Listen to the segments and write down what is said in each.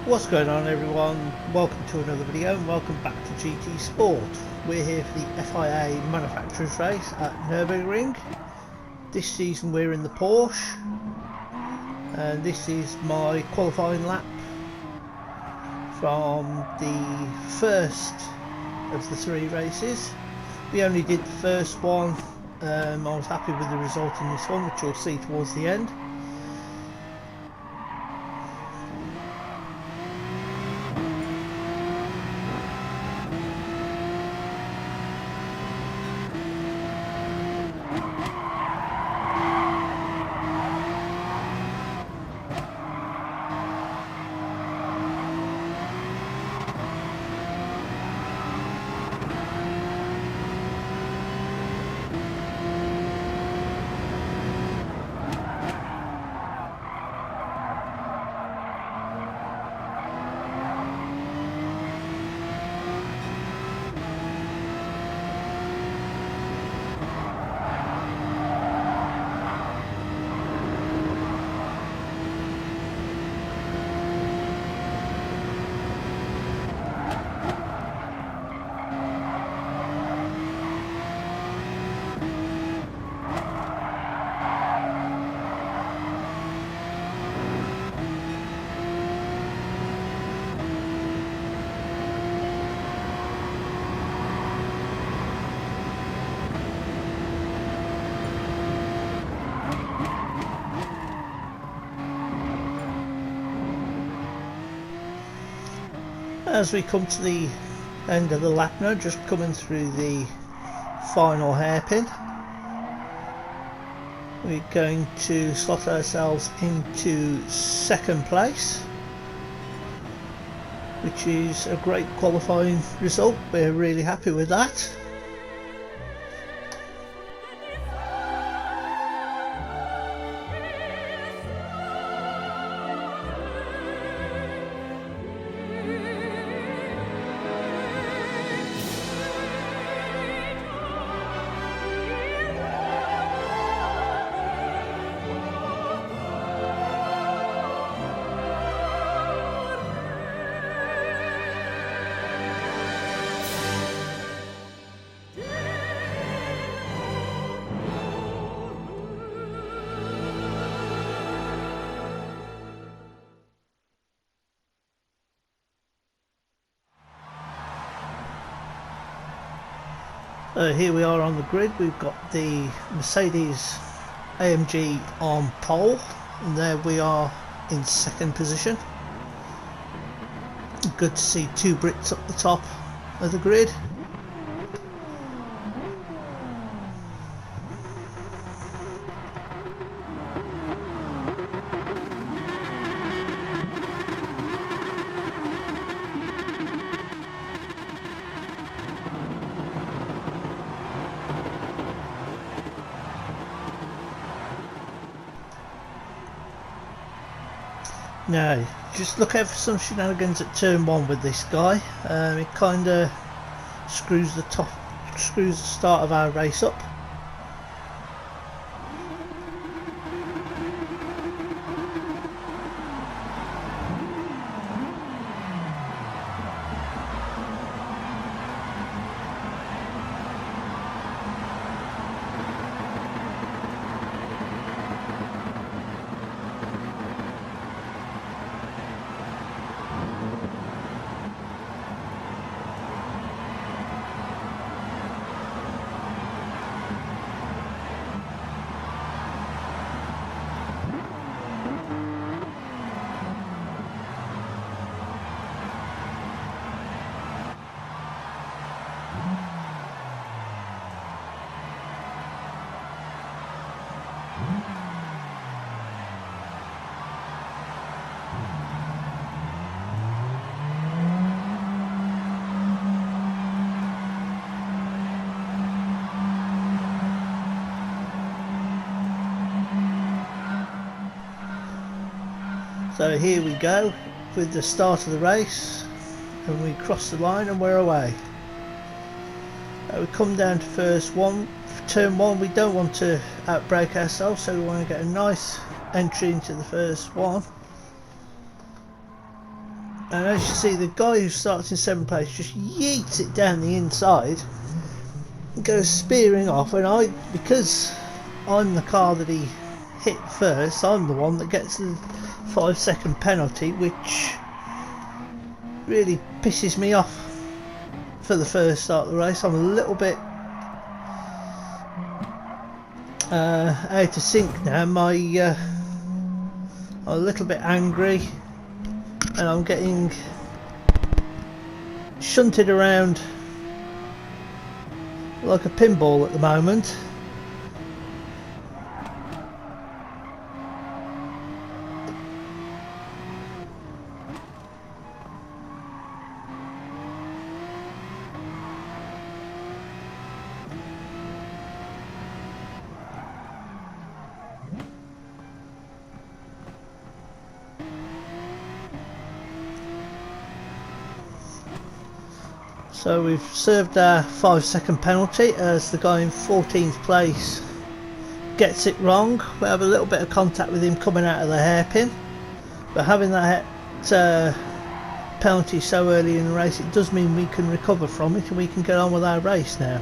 What's going on, everyone? Welcome to another video and welcome back to GT Sport. We're here for the FIA Manufacturers Race at Nurbergring. This season we're in the Porsche and this is my qualifying lap from the first of the three races. We only did the first one. I was happy with the result in this one, which you'll see towards the end. As we come to the end of the lap now, just coming through the final hairpin, we're going to slot ourselves into second place, which is a great qualifying result. We're really happy with that. Here we are on the grid. We've got the Mercedes AMG on pole, and there we are in second position. Good to see two Brits up the top of the grid. Now, just look out for some shenanigans at turn one with this guy. It kind of screws the start of our race up. So here we go with the start of the race, and we cross the line and we're away. We come down to turn one. We don't want to outbrake ourselves, so we want to get a nice entry into the first one. and as you see, the guy who starts in 7th place just yeets it down the inside and goes spearing off, and because I'm the car that he hit first, I'm the one that gets the 5-second penalty, which really pisses me off for the first start of the race. I'm a little bit out of sync now. I'm a little bit angry, and I'm getting shunted around like a pinball at the moment. So we've served our 5-second penalty as the guy in 14th place gets it wrong. We have a little bit of contact with him coming out of the hairpin, but having that penalty so early in the race, it does mean we can recover from it and we can get on with our race now.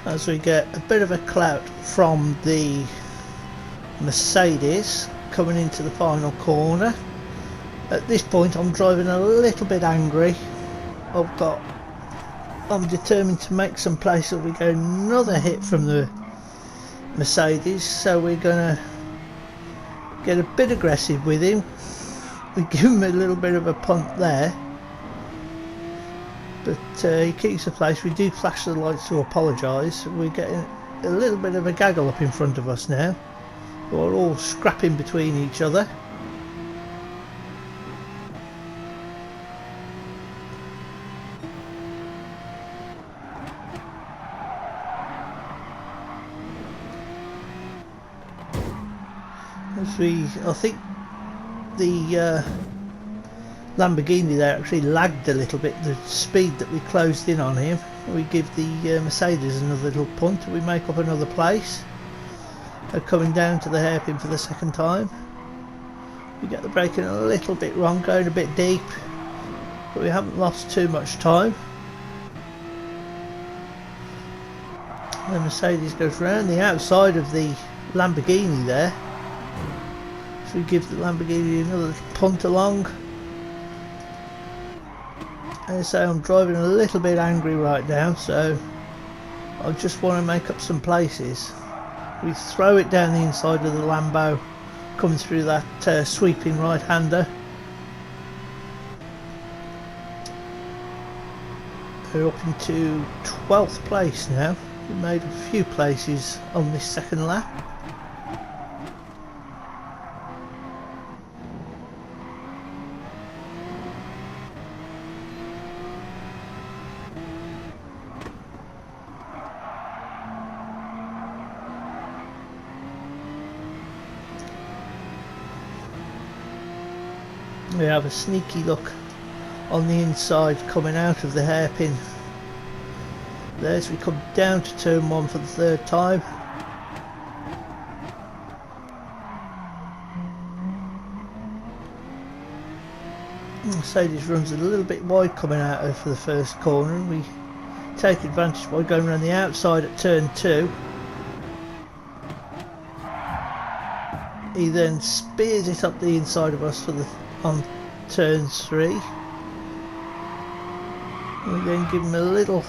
As we get a bit of a clout from the Mercedes coming into the final corner. At this point I'm driving a little bit angry. I'm determined to make some place so we get another hit from the Mercedes, so we're gonna get a bit aggressive with him. We give him a little bit of a punt there, but he keeps the place. We do flash the lights to apologise. We're getting a little bit of a gaggle up in front of us now. We're all scrapping between each other. I think the Lamborghini there actually lagged a little bit, the speed that we closed in on him. We give the Mercedes another little punt, we make up another place. They're coming down to the hairpin for the second time. We get the braking a little bit wrong, going a bit deep, but we haven't lost too much time. The Mercedes goes round the outside of the Lamborghini there, so we give the Lamborghini another little punt along. And so I'm driving a little bit angry right now, so I just want to make up some places. We throw it down the inside of the Lambo, coming through that sweeping right-hander. We're up into 12th place now. We made a few places on this second lap. We have a sneaky look on the inside coming out of the hairpin there as we come down to turn 1 for the third time. Mercedes runs a little bit wide coming out of for the first corner, and we take advantage by going around the outside at turn 2. He then spears it up the inside of us on turn 3. We then give him a little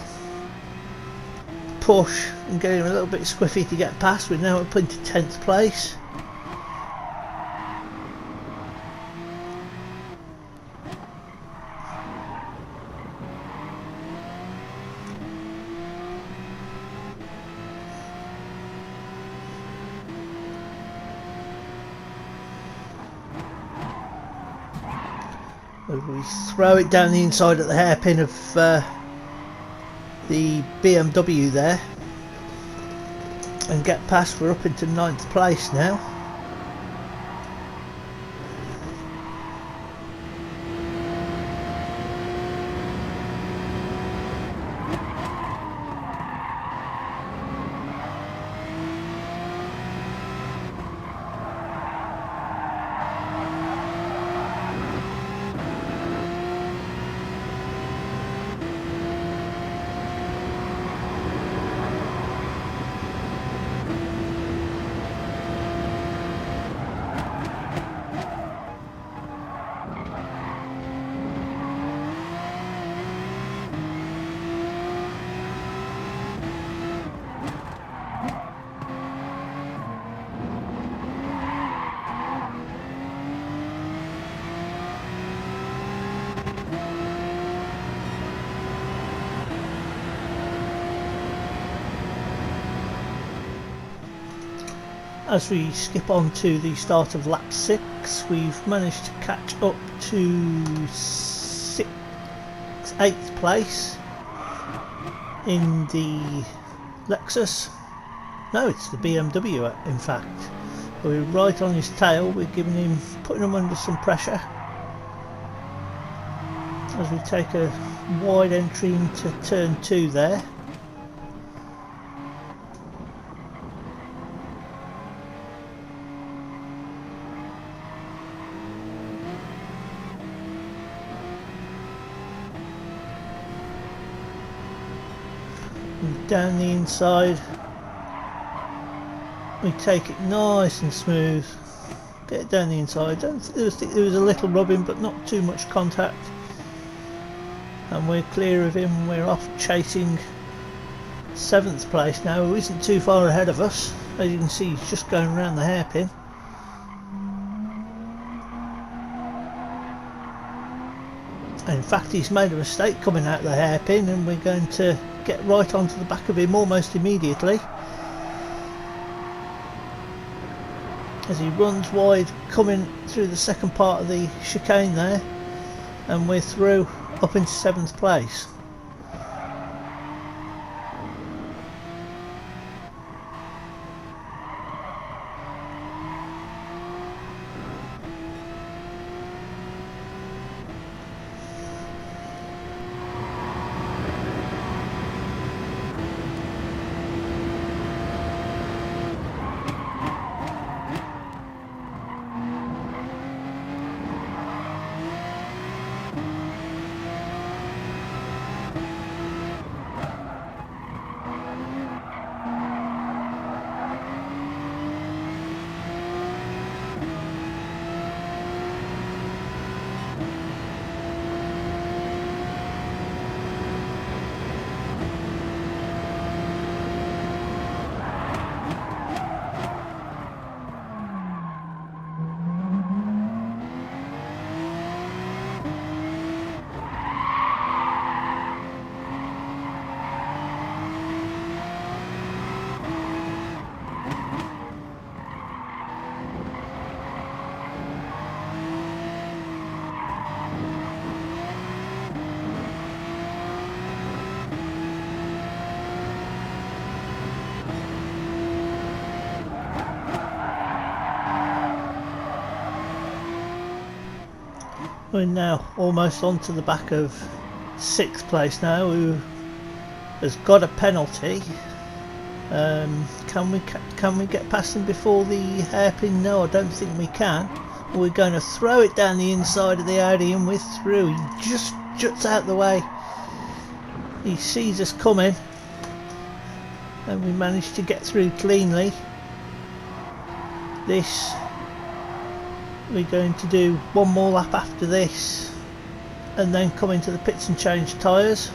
push and get him a little bit squiffy to get past. We're now up into 10th place. We throw it down the inside at the hairpin of the BMW there and get past. We're up into 9th place now. As we skip on to the start of lap 6, we've managed to catch up to 8th place in the Lexus. No, it's the BMW in fact. We're right on his tail, we're putting him under some pressure as we take a wide entry into turn 2 there. Down the inside, we take it nice and smooth, get it down the inside. There was a little rubbing but not too much contact, and we're clear of him. We're off chasing 7th place now, who isn't too far ahead of us. As you can see, he's just going around the hairpin. In fact, he's made a mistake coming out of the hairpin, and we're going to get right onto the back of him almost immediately as he runs wide coming through the second part of the chicane there, and we're through up into 7th place. We're now almost onto the back of 6th place now, who has got a penalty. Can we get past him before the hairpin? No, I don't think we can. We're going to throw it down the inside of the Audi and we're through. He just juts out the way. He sees us coming and we managed to get through cleanly. We're going to do one more lap after this and then come into the pits and change tyres.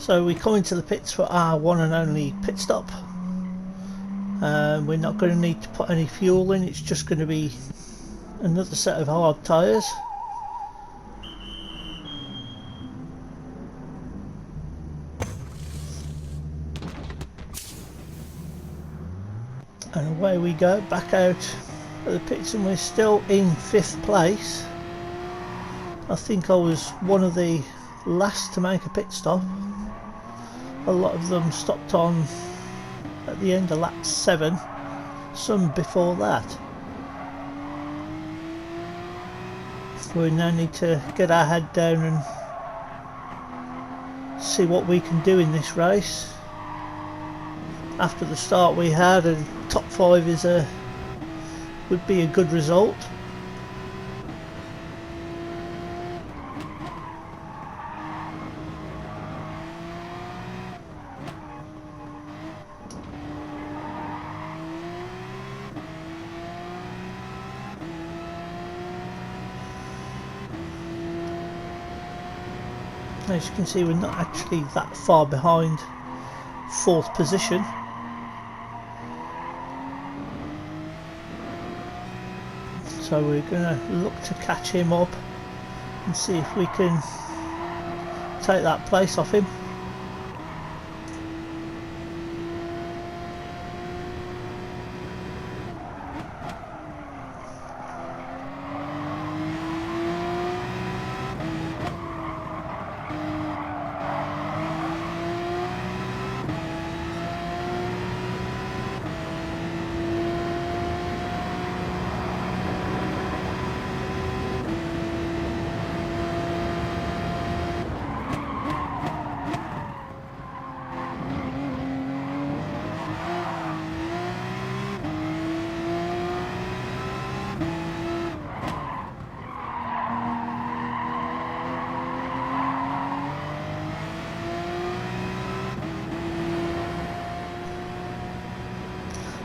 So we come into the pits for our one and only pit stop. We're not going to need to put any fuel in, it's just going to be another set of hard tyres. And away we go, back out of the pits, and we're still in 5th place. I think I was one of the last to make a pit stop. A lot of them stopped on at the end of lap 7, some before that. We now need to get our head down and see what we can do in this race. After the start we had, a top 5 would be a good result. As you can see, we're not actually that far behind 4th position. So we're going to look to catch him up and see if we can take that place off him.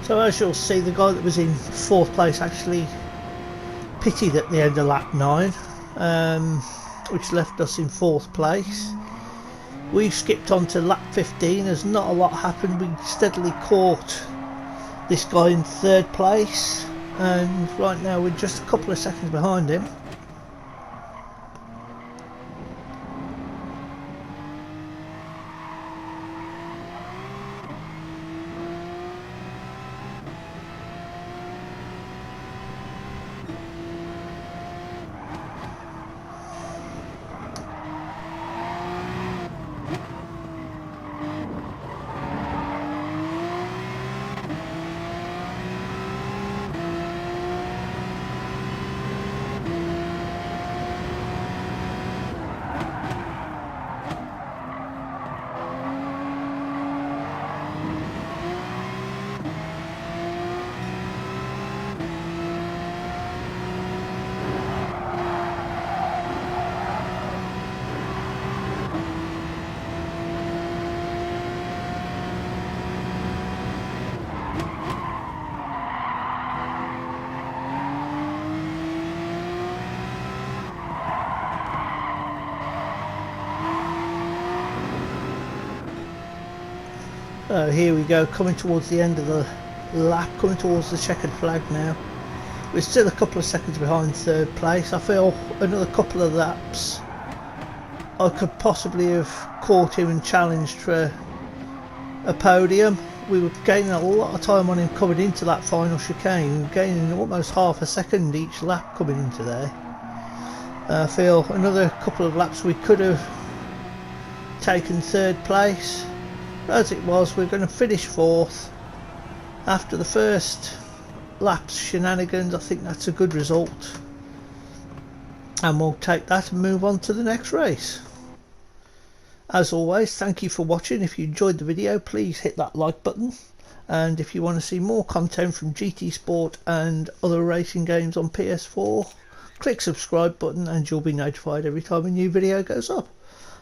So as you'll see, the guy that was in 4th place actually pitted at the end of lap 9, which left us in 4th place. We skipped on to lap 15 as not a lot happened. We steadily caught this guy in 3rd place, and right now we're just a couple of seconds behind him. Here we go, coming towards the end of the lap, coming towards the checkered flag now. We're still a couple of seconds behind 3rd place. I feel another couple of laps I could possibly have caught him and challenged for a podium. We were gaining a lot of time on him coming into that final chicane. We were gaining almost half a second each lap coming into there. I feel another couple of laps we could have taken 3rd place. As it was, we're going to finish 4th. After the first lap's shenanigans, I think that's a good result. And we'll take that and move on to the next race. As always, thank you for watching. If you enjoyed the video, please hit that like button. And if you want to see more content from GT Sport and other racing games on PS4, click subscribe button and you'll be notified every time a new video goes up.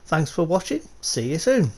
Thanks for watching. See you soon.